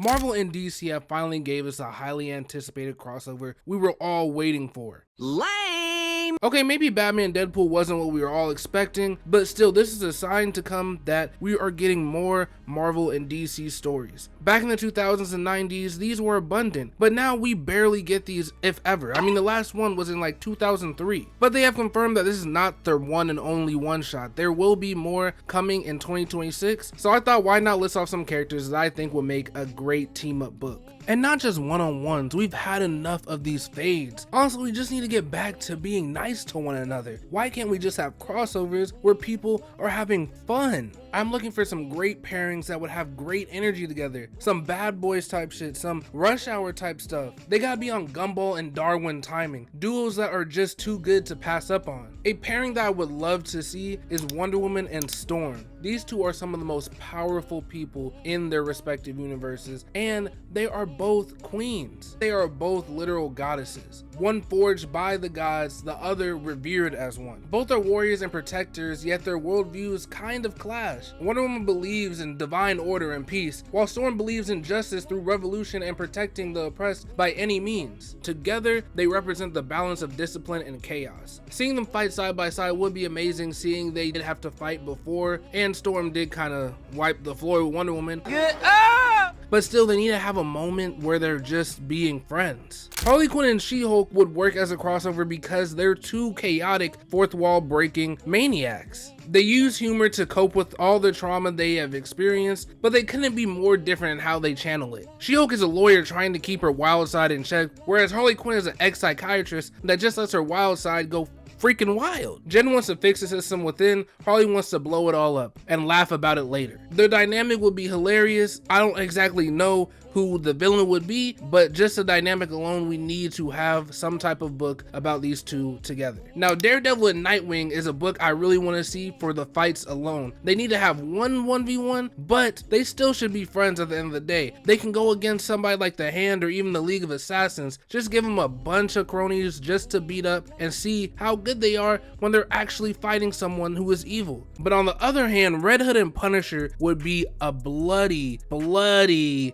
Marvel and DC have finally gave us a highly anticipated crossover we were all waiting for. Lame! Okay, maybe Batman and Deadpool wasn't what we were all expecting, but still, this is a sign to come that we are getting more Marvel and DC stories. Back in the 2000s and 90s, these were abundant, but now we barely get these, if ever. I mean, the last one was in like 2003, but they have confirmed that this is not their one and only one shot. There will be more coming in 2026, so I thought, why not list off some characters that I think will make a great team up book. And not just one-on-ones, we've had enough of these fades. Honestly, we just need to get back to being nice to one another. Why can't we just have crossovers where people are having fun? I'm looking for some great pairings that would have great energy together. Some Bad Boys type shit, some Rush Hour type stuff. They gotta be on Gumball and Darwin timing. Duos that are just too good to pass up on. A pairing that I would love to see is Wonder Woman and Storm. These two are some of the most powerful people in their respective universes, and they are both queens. They are both literal goddesses. One forged by the gods, the other revered as one. Both are warriors and protectors, yet their worldviews kind of clash. Wonder Woman believes in divine order and peace, while Storm believes in justice through revolution and protecting the oppressed by any means. Together, they represent the balance of discipline and chaos. Seeing them fight side by side would be amazing, seeing they did have to fight before, and Storm did kind of wipe the floor with Wonder Woman. But still, they need to have a moment where they're just being friends. Harley Quinn and She-Hulk would work as a crossover because they're two chaotic, fourth wall breaking maniacs. They use humor to cope with all the trauma they have experienced, but they couldn't be more different in how they channel it. She-Hulk is a lawyer trying to keep her wild side in check, whereas Harley Quinn is an ex-psychiatrist that just lets her wild side go freaking wild. Jen wants to fix the system within, Harley wants to blow it all up and laugh about it later. Their dynamic would be hilarious. I don't exactly know who the villain would be, but just the dynamic alone, we need to have some type of book about these two together. Now, Daredevil and Nightwing is a book I really want to see for the fights alone. They need to have one 1v1, but they still should be friends at the end of the day. They can go against somebody like the Hand or even the League of Assassins. Just give them a bunch of cronies just to beat up and see how good they are when they're actually fighting someone who is evil. But on the other hand, Red Hood and Punisher would be a bloody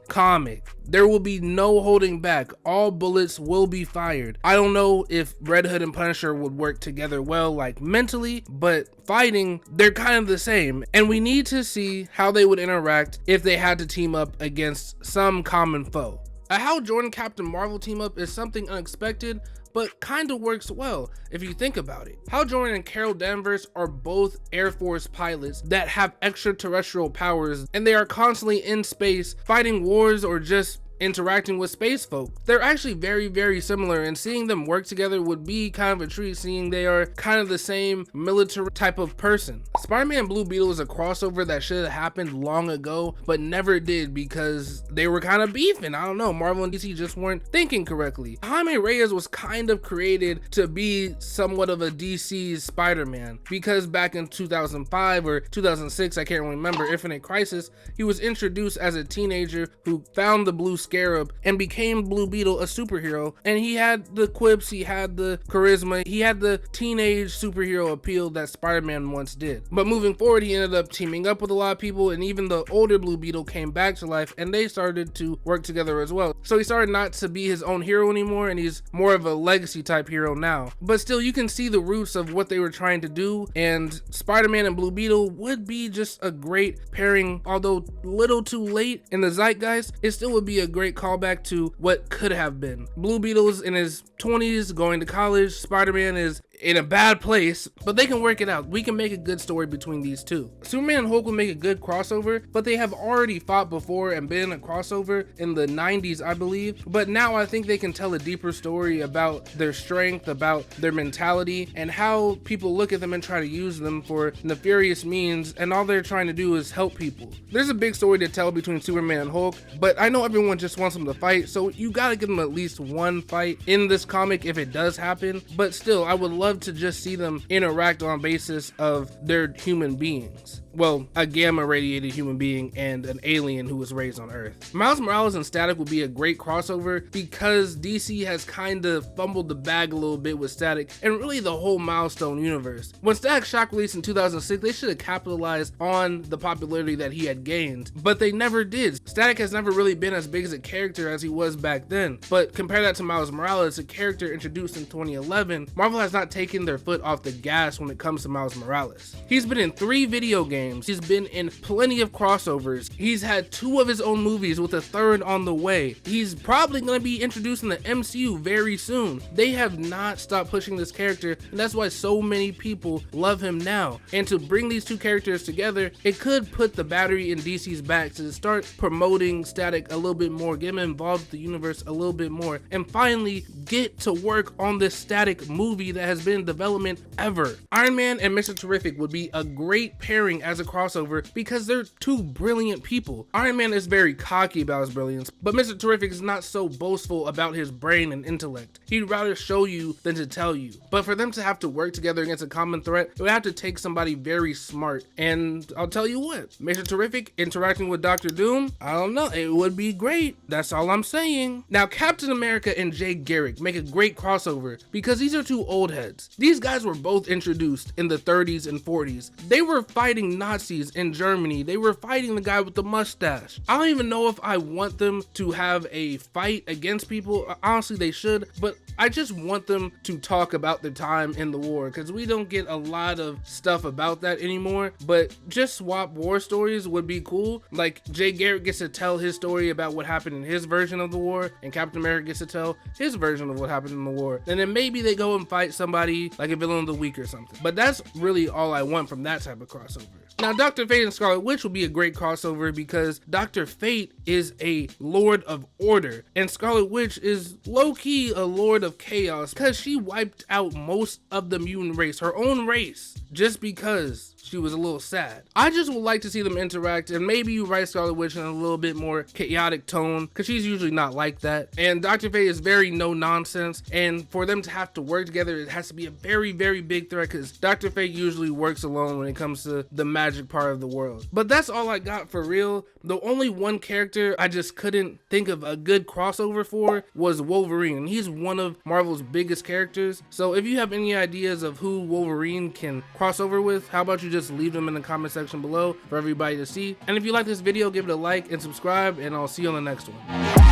comic. There will be no holding back. All bullets will be fired. I don't know if Red Hood and Punisher would work together well, like mentally, but fighting, they're kind of the same. And we need to see how they would interact if they had to team up against some common foe. A Hal Jordan Captain Marvel team up is something unexpected, but kind of works well if you think about it. Hal Jordan and Carol Danvers are both Air Force pilots that have extraterrestrial powers, and they are constantly in space fighting wars or just interacting with space folk. They're actually very similar, and seeing them work together would be kind of a treat, seeing they are kind of the same military type of person. Spider-Man and Blue Beetle is a crossover that should have happened long ago, but never did because they were kind of beefing. I don't know, Marvel and DC just weren't thinking correctly. Jaime Reyes was kind of created to be somewhat of a DC's Spider-Man because back in 2005 or 2006, I can't remember, Infinite Crisis, he was introduced as a teenager who found the Blue Scarab and became Blue Beetle, a superhero, and he had the quips, he had the charisma, he had the teenage superhero appeal that Spider-Man once did. But moving forward, he ended up teaming up with a lot of people, and even the older Blue Beetle came back to life and they started to work together as well. So he started not to be his own hero anymore, and he's more of a legacy type hero now. But still, you can see the roots of what they were trying to do, and Spider-Man and Blue Beetle would be just a great pairing. Although little too late in the zeitgeist, it still would be a great callback to what could have been. Blue Beetle's in his 20s going to college, Spider-Man is in a bad place, but they can work it out. We can make a good story between these two. Superman and Hulk would make a good crossover, but they have already fought before and been in a crossover in the 90s, I believe. But now I think they can tell a deeper story about their strength, about their mentality, and how people look at them and try to use them for nefarious means, and all they're trying to do is help people. There's a big story to tell between Superman and Hulk, but I know everyone just wants them to fight, so you gotta give them at least one fight in this comic if it does happen. But still, I would love to just see them interact on basis of their human beings. well, a gamma radiated human being and an alien who was raised on Earth. Miles Morales and Static would be a great crossover because DC has kind of fumbled the bag a little bit with Static and really the whole Milestone universe. When Static Shock released in 2006, they should have capitalized on the popularity that he had gained, but they never did. Static has never really been as big as a character as he was back then, but compare that to Miles Morales, a character introduced in 2011, Marvel has not taken their foot off the gas when it comes to Miles Morales. He's been in 3 video games, he's been in plenty of crossovers, he's had 2 of his own movies with a 3rd on the way. He's probably going to be introduced in the MCU very soon. They have not stopped pushing this character, and that's why so many people love him now. And to bring these 2 characters together, it could put the battery in DC's back to start promoting Static a little bit more, get him involved with the universe a little bit more, and finally get to work on this Static movie that has been in development ever. Iron Man and Mr. Terrific would be a great pairing as a crossover because they're 2 brilliant people. Iron Man is very cocky about his brilliance, but Mr. Terrific is not so boastful about his brain and intellect. He'd rather show you than to tell you. But for them to have to work together against a common threat, it would have to take somebody very smart. And I'll tell you what, Mr. Terrific interacting with Dr. Doom, I don't know, it would be great. That's all I'm saying. Now, Captain America and Jay Garrick make a great crossover because these are 2 old heads. These guys were both introduced in the 30s and 40s. They were fighting Nazis in Germany. They were fighting the guy with the mustache. I don't even know if I want them to have a fight against people. Honestly, they should, but I just want them to talk about their time in the war because we don't get a lot of stuff about that anymore. But just swap war stories would be cool. Like Jay Garrick gets to tell his story about what happened in his version of the war, and Captain America gets to tell his version of what happened in the war. And then maybe they go and fight somebody like a villain of the week or something. But that's really all I want from that type of crossover. Now, Dr. Fate and Scarlet Witch will be a great crossover because Dr. Fate is a Lord of Order and Scarlet Witch is low-key a Lord of Chaos because she wiped out most of the mutant race, her own race, just because she was a little sad. I just would like to see them interact, and maybe you write Scarlet Witch in a little bit more chaotic tone because she's usually not like that. And Dr. Fate is very no nonsense, and for them to have to work together, it has to be a very, very big threat because Dr. Fate usually works alone when it comes to the magic part of the world. But that's all I got for real. The only one character I just couldn't think of a good crossover for was Wolverine. He's one of Marvel's biggest characters. So if you have any ideas of who Wolverine can cross over with, how about you just leave them in the comment section below for everybody to see. And if you like this video, give it a like and subscribe, and I'll see you on the next one.